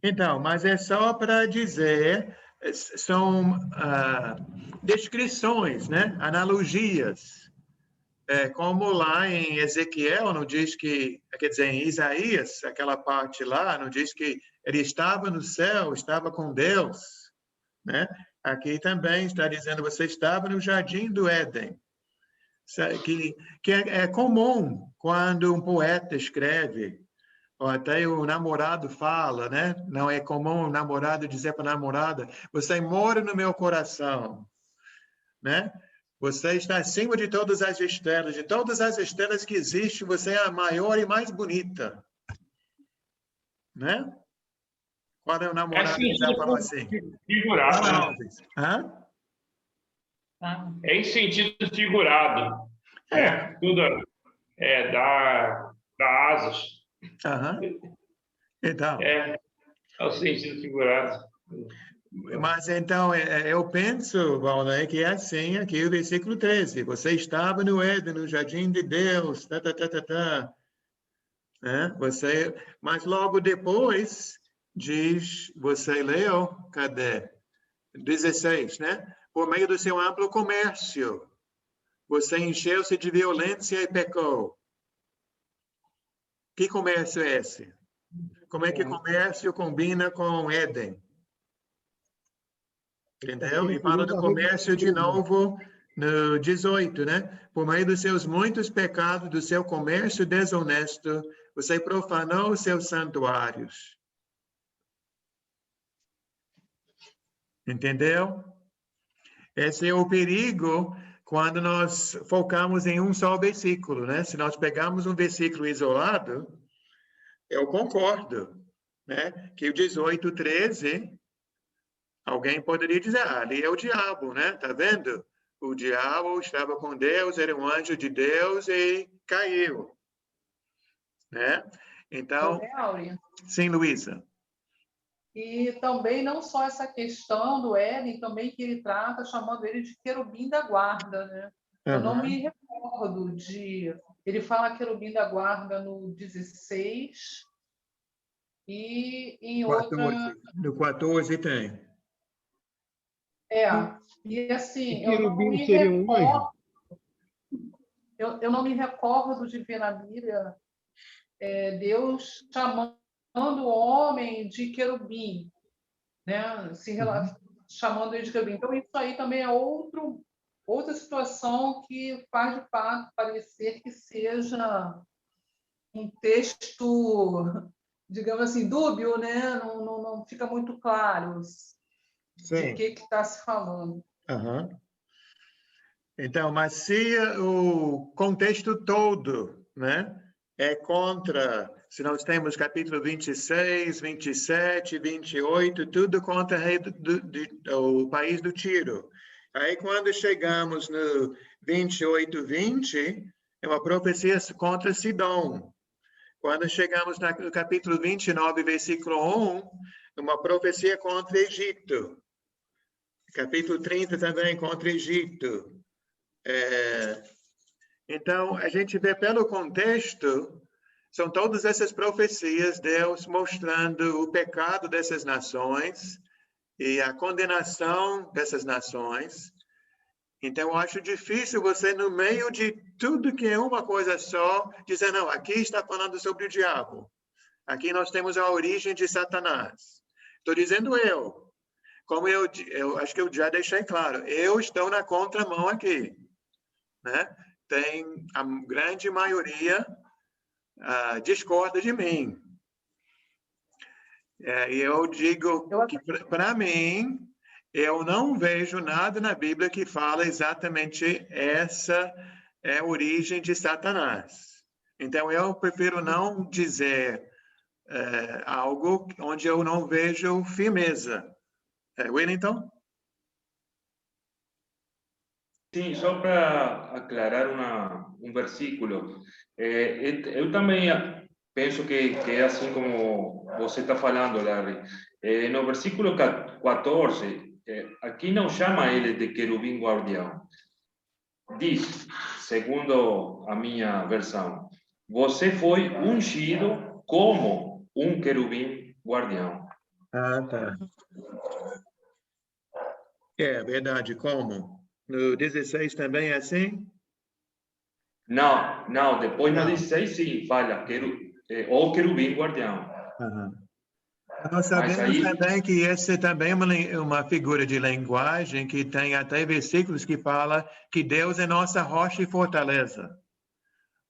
Então, mas é só para dizer, são descrições, né? Analogias. Como lá em Ezequiel, não diz que, quer dizer, em Isaías, aquela parte lá, não diz que ele estava no céu, estava com Deus, né? Aqui também está dizendo, você estava no jardim do Éden. Que é comum quando um poeta escreve, ou até o namorado fala, né? Não é comum o namorado dizer para a namorada, você mora no meu coração, né? Você está acima de todas as estrelas que existem, você é a maior e mais bonita, né? Quando o namorado já fala assim. Figurado. Hã? É em sentido figurado. Tudo dá asas. Então. É o sentido figurado. Mas então, eu penso, Valnei, que é assim aqui o versículo 13. Você estava no Éden, no jardim de Deus, mas logo depois diz, você leu, cadê? 16, né? Por meio do seu amplo comércio, você encheu-se de violência e pecou. Que comércio é esse? Como é que comércio combina com Éden? Entendeu? E fala do comércio de novo no 18, né? Por meio dos seus muitos pecados, do seu comércio desonesto, você profanou os seus santuários. Entendeu? Esse é o perigo quando nós focamos em um só versículo, né? Se nós pegarmos um versículo isolado, eu concordo, né? Que o 18, 13, alguém poderia dizer, ali é o diabo, né? Tá vendo? O diabo estava com Deus, era um anjo de Deus e caiu, né? Então, sim, Luísa. E também não só essa questão do Éden, também que ele trata chamando ele de querubim da guarda, né? Eu não me recordo de... Ele fala querubim da guarda no 16 e em 14, outra... No 14 tem. E assim, eu não me recordo de ver na Bíblia Deus chamando o homem de querubim, né? Chamando ele de querubim. Então, isso aí também é outra situação que faz, de fato, parecer que seja um texto, digamos assim, dúbio, né? Não fica muito claro de que está se falando. Então, mas se o contexto todo, né, é contra, se nós temos capítulo 26, 27, 28, tudo contra o país do Tiro. Aí, quando chegamos no 28, 20, é uma profecia contra Sidom. Quando chegamos no capítulo 29, versículo 1, é uma profecia contra Egito. Capítulo 30 também contra Egito. Então, a gente vê pelo contexto, são todas essas profecias, Deus mostrando o pecado dessas nações e a condenação dessas nações. Então, eu acho difícil você, no meio de tudo que é uma coisa só, dizer, não, aqui está falando sobre o diabo. Aqui nós temos a origem de Satanás. Estou dizendo eu. Como eu acho que eu já deixei claro, eu estou na contramão aqui. Né? Tem a grande maioria discorda de mim. E eu digo que, para mim, eu não vejo nada na Bíblia que fala exatamente essa é a origem de Satanás. Então, eu prefiro não dizer algo onde eu não vejo firmeza. Wellington? Sim, só para aclarar um versículo. Eu também penso que é assim como você está falando, Larry. No versículo 14, aqui não chama ele de querubim guardião. Diz, segundo a minha versão, você foi ungido como um querubim guardião. Ah, tá. É verdade, como? No 16 também é assim? Não, depois Não. no 16 sim, fala, o querubim guardião. Uhum. Nós sabemos também que esse também é uma figura de linguagem que tem até versículos que fala que Deus é nossa rocha e fortaleza.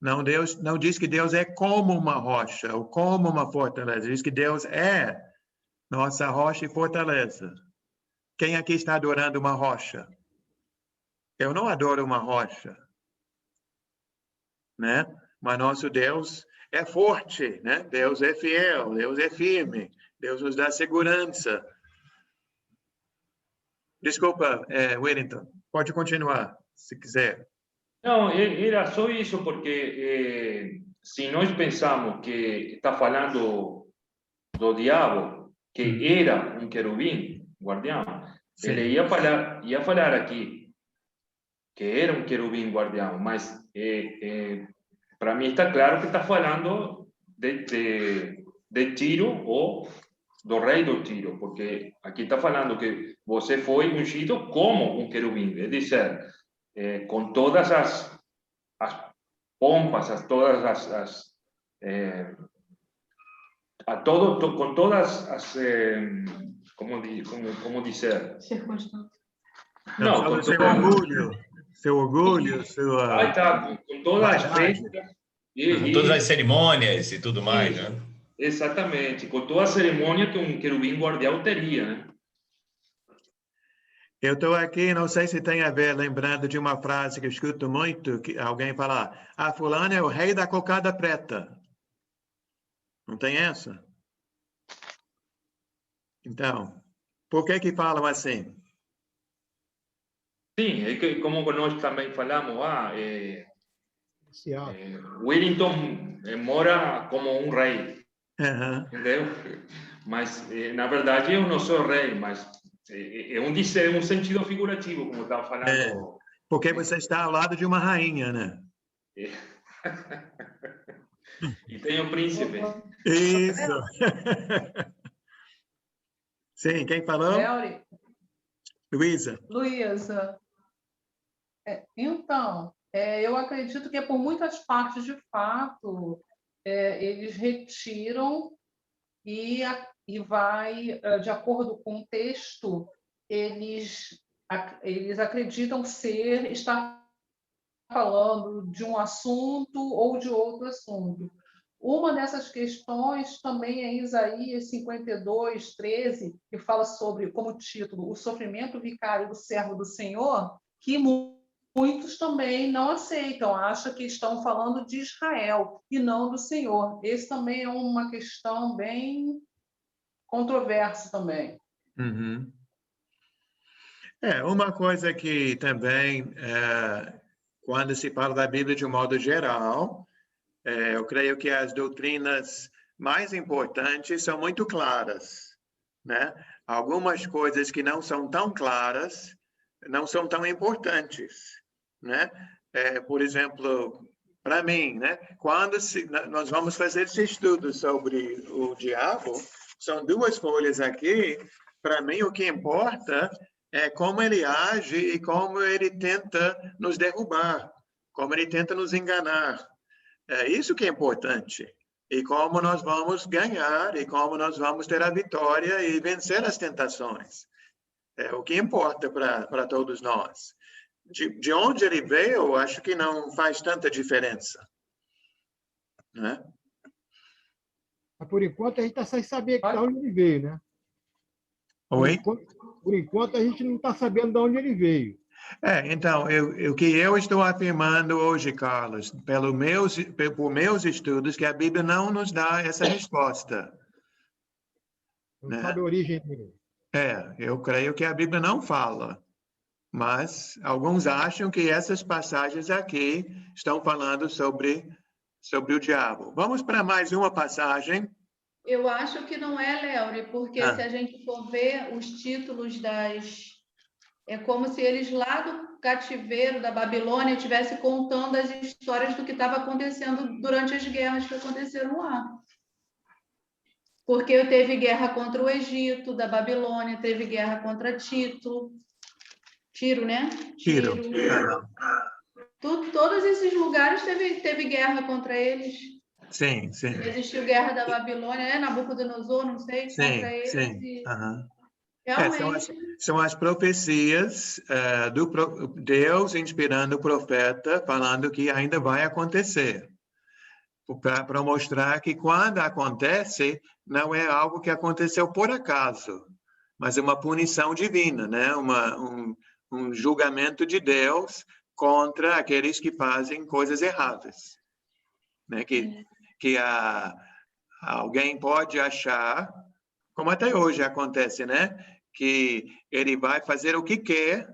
Não, Deus não diz que Deus é como uma rocha ou como uma fortaleza. Diz que Deus é nossa rocha e fortaleza. Quem aqui está adorando uma rocha? Eu não adoro uma rocha, né? Mas nosso Deus é forte, né? Deus é fiel, Deus é firme, Deus nos dá segurança. Desculpa, Wellington, pode continuar, se quiser. Não, era só isso, porque se nós pensamos que está falando do diabo, que era um querubim guardião, Sim. ele ia falar aqui que era um querubim guardião, mas para mim está claro que está falando de Tiro ou do rei do Tiro, porque aqui está falando que você foi ungido como um querubim, é dizer, com todas as pompas, com todas as como dizer, circunstâncias. Não, com seu orgulho, sua... Aí tá, com todas as festas. Com todas as cerimônias e tudo mais, né? Exatamente, com toda a cerimônia que um querubim guardião teria, né? Eu estou aqui, não sei se tem a ver, lembrando de uma frase que eu escuto muito, que alguém falar, fulano é o rei da cocada preta. Não tem essa? Então, por que falam assim? Sim, é que como nós também falamos, Wellington mora como um rei, entendeu? Mas, na verdade, eu não sou rei, mas é um sentido figurativo, como estava falando. Porque você está ao lado de uma rainha, né? E tem o príncipe. Isso. Sim, quem falou? Luísa. Luísa. Então, eu acredito que por muitas partes, de fato, eles retiram e vai, de acordo com o texto, eles acreditam estar falando de um assunto ou de outro assunto. Uma dessas questões também é Isaías 52, 13, que fala sobre, como título, o sofrimento vicário do servo do Senhor, que muitos também não aceitam, acham que estão falando de Israel e não do Senhor. Esse também é uma questão bem controversa também. Uhum. Uma coisa que também, quando se fala da Bíblia de um modo geral, eu creio que as doutrinas mais importantes são muito claras, né? Algumas coisas que não são tão claras não são tão importantes, né? Por exemplo, para mim, né? Quando nós vamos fazer esse estudo sobre o diabo, são 2 folhas aqui. Para mim, o que importa é como ele age e como ele tenta nos derrubar, como ele tenta nos enganar. É isso que é importante. E como nós vamos ganhar, e como nós vamos ter a vitória e vencer as tentações. É o que importa para todos nós. De onde ele veio, eu acho que não faz tanta diferença. Né? Mas, por enquanto, a gente está sem saber de onde ele veio, né? Oi? Por enquanto, a gente não está sabendo de onde ele veio. Então, o que eu estou afirmando hoje, Carlos, por meus estudos, que a Bíblia não nos dá essa resposta. Não sabe a origem dele. Eu creio que a Bíblia não fala. Mas alguns acham que essas passagens aqui estão falando sobre o diabo. Vamos para mais uma passagem, Eu acho que não é, Léo, porque se a gente for ver os títulos das... É como se eles lá do cativeiro da Babilônia estivessem contando as histórias do que estava acontecendo durante as guerras que aconteceram lá. Porque teve guerra contra o Egito, da Babilônia, teve guerra contra Tiro, né? Tiro. Todos esses lugares teve guerra contra eles. Sim. Existiu guerra da Babilônia, Nabucodonosor, não sei, contra eles. Sim. Realmente. São as profecias do Deus inspirando o profeta, falando que ainda vai acontecer. Para mostrar que quando acontece, não é algo que aconteceu por acaso, mas é uma punição divina, né? Um julgamento de Deus contra aqueles que fazem coisas erradas. Né? Que alguém pode achar, como até hoje acontece, né? Que ele vai fazer o que quer,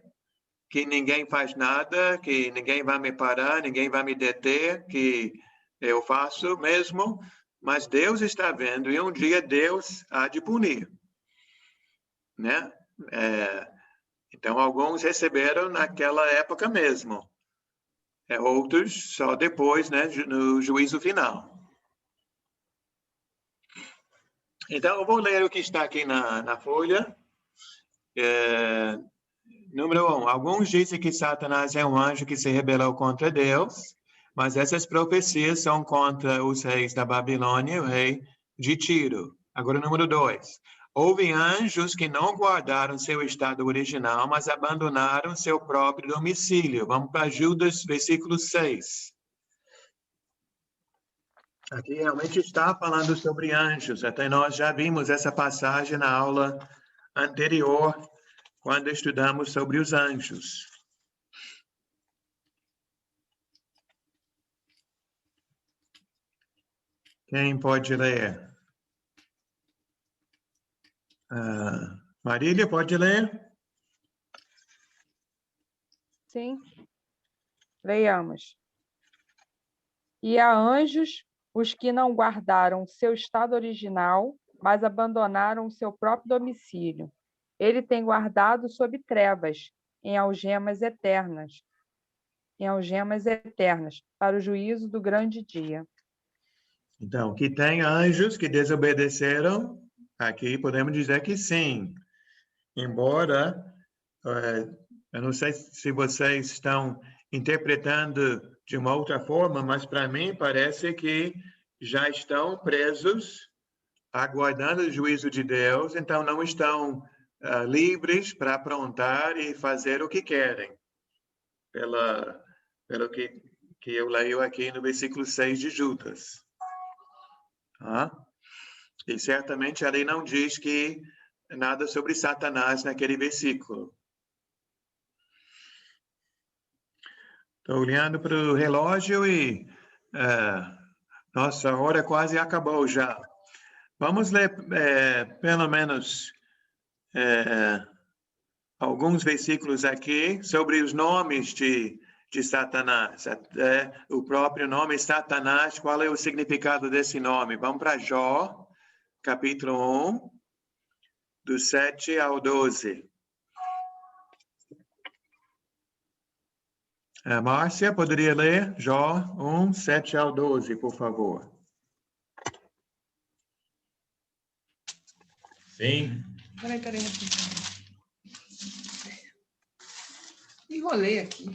que ninguém faz nada, que ninguém vai me parar, ninguém vai me deter, que eu faço mesmo, mas Deus está vendo e um dia Deus há de punir. Né? Então, alguns receberam naquela época mesmo. Outros só depois, né, no juízo final. Então, eu vou ler o que está aqui na folha. Número 1. Alguns dizem que Satanás é um anjo que se rebelou contra Deus, mas essas profecias são contra os reis da Babilônia e o rei de Tiro. Agora, número 2. Houve anjos que não guardaram seu estado original, mas abandonaram seu próprio domicílio. Vamos para Judas, versículo 6. Aqui realmente está falando sobre anjos. Até nós já vimos essa passagem na aula anterior, quando estudamos sobre os anjos. Quem pode ler? Marília, pode ler? Sim. Leiamos. E há anjos, os que não guardaram seu estado original, mas abandonaram seu próprio domicílio. Ele tem guardado sob trevas, em algemas eternas, para o juízo do grande dia. Então, que tem anjos que desobedeceram, aqui podemos dizer que sim. Embora, eu não sei se vocês estão interpretando de uma outra forma, mas para mim parece que já estão presos, aguardando o juízo de Deus, então não estão livres para aprontar e fazer o que querem, pelo que eu leio aqui no versículo 6 de Judas. E certamente ali não diz que nada sobre Satanás naquele versículo. Estou olhando para o relógio e nossa hora quase acabou já. Vamos ler pelo menos alguns versículos aqui sobre os nomes de Satanás. O próprio nome Satanás, qual é o significado desse nome? Vamos para Jó, capítulo 1, do 7 ao 12. Márcia, poderia ler Jó 1, 7 ao 12, por favor. Sim. Peraí. Enrolei aqui.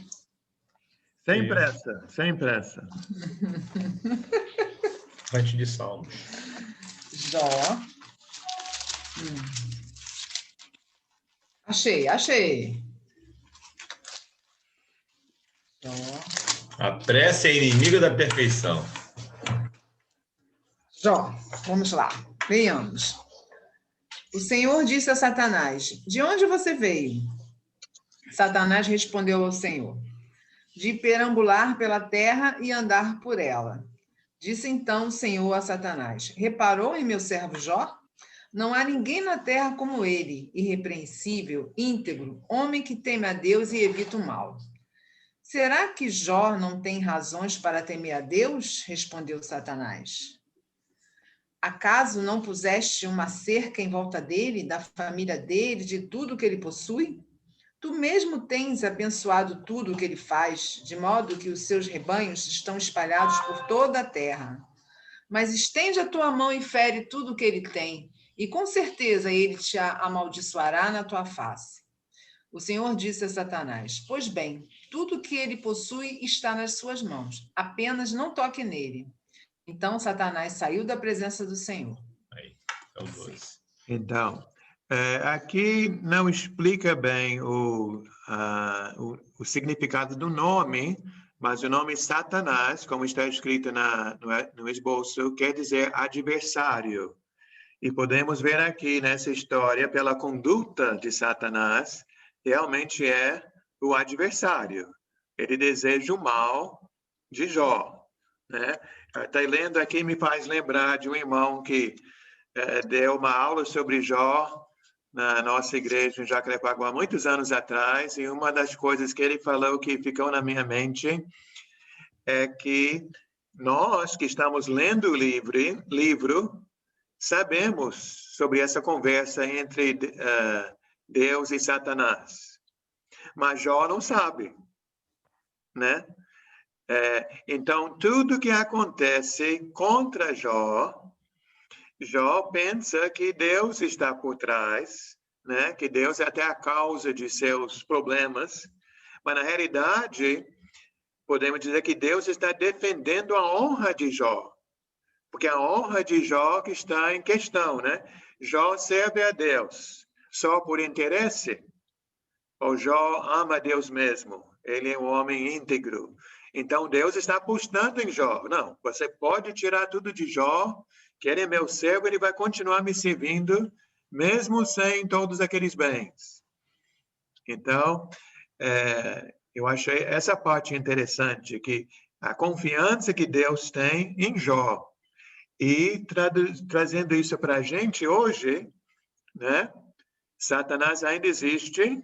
Sem pressa. Antes de Salmos. Jó. Achei. Jó. A pressa é inimiga da perfeição. Jó, vamos lá. Venhamos. O Senhor disse a Satanás: de onde você veio? Satanás respondeu ao Senhor: de perambular pela terra e andar por ela. Disse então o Senhor a Satanás: reparou em meu servo Jó? Não há ninguém na terra como ele, irrepreensível, íntegro, homem que teme a Deus e evita o mal. Será que Jó não tem razões para temer a Deus? Respondeu Satanás. Acaso não puseste uma cerca em volta dele, da família dele, de tudo que ele possui? Tu mesmo tens abençoado tudo o que ele faz, de modo que os seus rebanhos estão espalhados por toda a terra. Mas estende a tua mão e fere tudo o que ele tem, e com certeza ele te amaldiçoará na tua face. O Senhor disse a Satanás: Pois bem, tudo o que ele possui está nas suas mãos, apenas não toque nele. Então Satanás saiu da presença do Senhor. Então, aqui não explica bem o significado do nome, mas o nome Satanás, como está escrito no esboço, quer dizer adversário. E podemos ver aqui nessa história, pela conduta de Satanás, realmente é o adversário. Ele deseja o mal de Jó, né? Está lendo aqui, me faz lembrar de um irmão que deu uma aula sobre Jó na nossa igreja em Jacarepaguá, muitos anos atrás, e uma das coisas que ele falou que ficou na minha mente é que nós que estamos lendo o livro sabemos sobre essa conversa entre Deus e Satanás, mas Jó não sabe, né? Então, tudo que acontece contra Jó pensa que Deus está por trás, né? Que Deus é até a causa de seus problemas, mas na realidade, podemos dizer que Deus está defendendo a honra de Jó, porque a honra de Jó que está em questão, né? Jó serve a Deus só por interesse? Ou Jó ama Deus mesmo? Ele é um homem íntegro. Então, Deus está apostando em Jó. Não, você pode tirar tudo de Jó, que ele é meu servo, ele vai continuar me servindo, mesmo sem todos aqueles bens. Então, eu achei essa parte interessante, que a confiança que Deus tem em Jó. E trazendo isso para a gente hoje, né? Satanás ainda existe,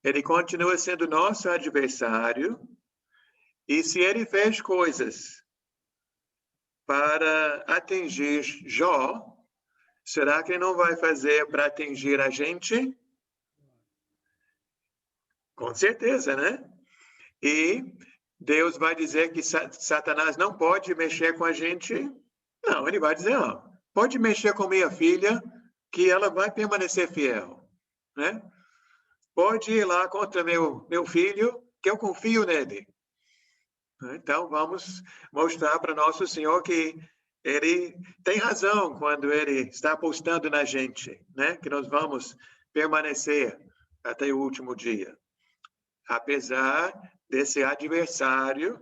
ele continua sendo nosso adversário, e se ele fez coisas para atingir Jó, será que ele não vai fazer para atingir a gente? Com certeza, né? E Deus vai dizer que Satanás não pode mexer com a gente? Não, ele vai dizer, ó, pode mexer com minha filha, que ela vai permanecer fiel, né? Pode ir lá contra meu filho, que eu confio nele. Então, vamos mostrar para nosso Senhor que ele tem razão quando ele está apostando na gente, né? Que nós vamos permanecer até o último dia. Apesar desse adversário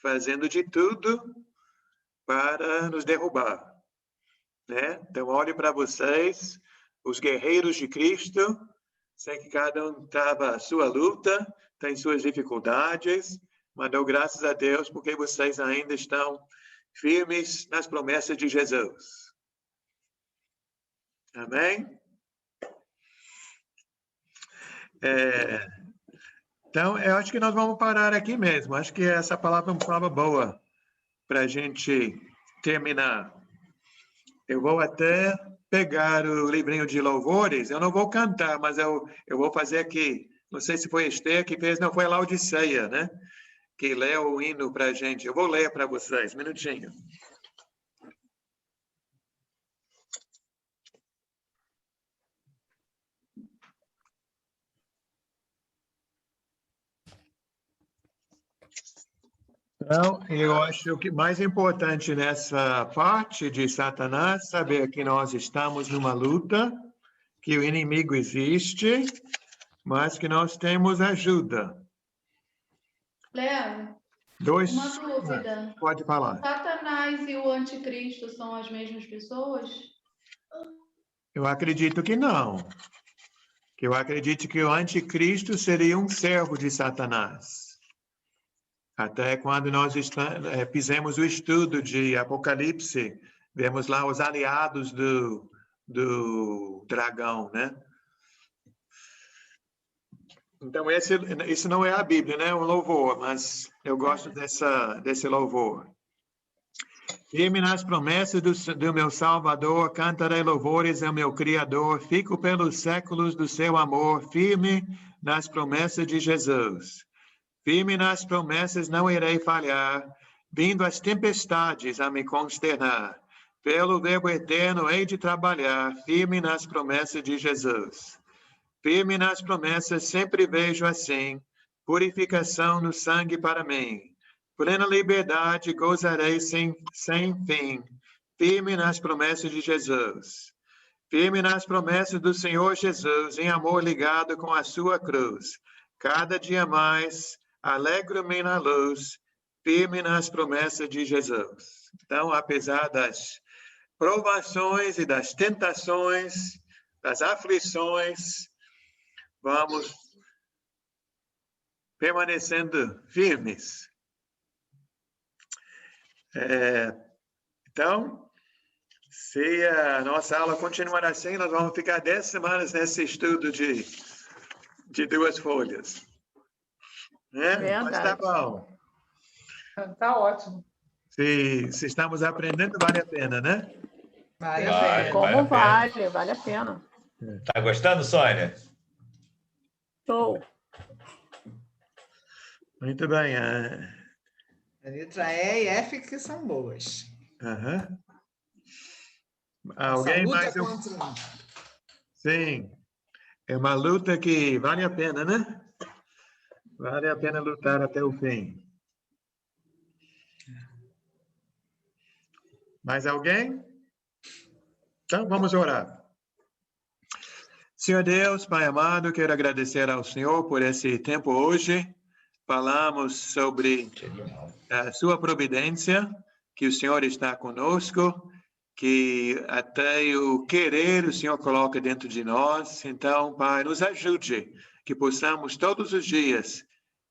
fazendo de tudo para nos derrubar, né? Então, olhe para vocês, os guerreiros de Cristo. Sei que cada um estava à sua luta, tem suas dificuldades, mas dou graças a Deus porque vocês ainda estão firmes nas promessas de Jesus. Amém? Então, eu acho que nós vamos parar aqui mesmo. Acho que essa palavra é uma palavra boa para a gente terminar. Eu vou até pegar o livrinho de louvores. Eu não vou cantar, mas eu vou fazer aqui. Não sei se foi Esther que fez, não, foi a Laodiceia, né? Que leu o hino para a gente. Eu vou ler para vocês, um minutinho. Então, eu acho que mais importante nessa parte de Satanás saber que nós estamos numa luta, que o inimigo existe, mas que nós temos ajuda. Léo, uma dúvida. Pode falar. O Satanás e o anticristo são as mesmas pessoas? Eu acredito que não. Eu acredito que o anticristo seria um servo de Satanás. Até quando nós fizemos o estudo de Apocalipse, vemos lá os aliados do dragão, né? Então, isso não é a Bíblia, né? É um louvor, mas eu gosto desse louvor. Firme nas promessas do meu Salvador, cantarei louvores ao meu Criador, fico pelos séculos do seu amor, firme nas promessas de Jesus. Firme nas promessas, não irei falhar, vindo as tempestades a me consternar. Pelo verbo eterno hei de trabalhar, firme nas promessas de Jesus. Firme nas promessas, sempre vejo assim, purificação no sangue para mim. Plena liberdade, gozarei sem fim, firme nas promessas de Jesus. Firme nas promessas do Senhor Jesus, em amor ligado com a sua cruz. Cada dia mais, alegro-me na luz, firme nas promessas de Jesus. Então, apesar das provações e das tentações, das aflições, vamos permanecendo firmes. Então, se a nossa aula continuar assim, nós vamos ficar 10 semanas nesse estudo de 2 folhas. Né? Mas tá bom. Tá ótimo. Se estamos aprendendo, vale a pena, né? Vale a pena. Como vale a pena. Tá gostando, Sônia? Estou. Muito bem. A letra E e F que são boas. Uhum. Alguém mais? Sim. É uma luta que vale a pena, né? Vale a pena lutar até o fim. Mais alguém? Então, vamos orar. Senhor Deus, Pai amado, quero agradecer ao Senhor por esse tempo hoje. Falamos sobre a sua providência, que o Senhor está conosco, que até o querer o Senhor coloca dentro de nós. Então, Pai, nos ajude, que possamos todos os dias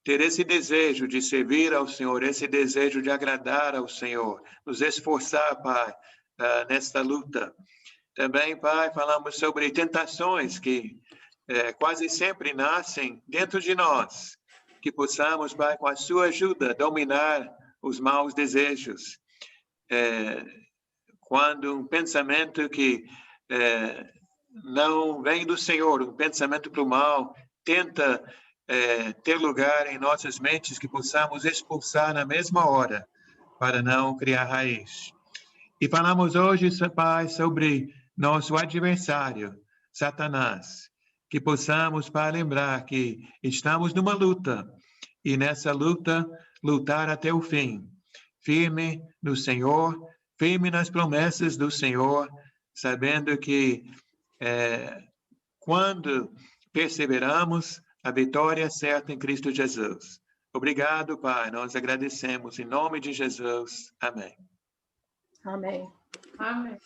ter esse desejo de servir ao Senhor, esse desejo de agradar ao Senhor, nos esforçar, Pai, nesta luta. Também, Pai, falamos sobre tentações que quase sempre nascem dentro de nós, que possamos, Pai, com a sua ajuda, dominar os maus desejos. Quando um pensamento que não vem do Senhor, um pensamento para o mal, tenta ter lugar em nossas mentes, que possamos expulsar na mesma hora, para não criar raiz. E falamos hoje, Pai, sobre nosso adversário, Satanás, que possamos, Pai, lembrar que estamos numa luta, e nessa luta, lutar até o fim, firme no Senhor, firme nas promessas do Senhor, sabendo que quando perseveramos, a vitória é certa em Cristo Jesus. Obrigado, Pai, nós agradecemos em nome de Jesus. Amém. Amém. Amém.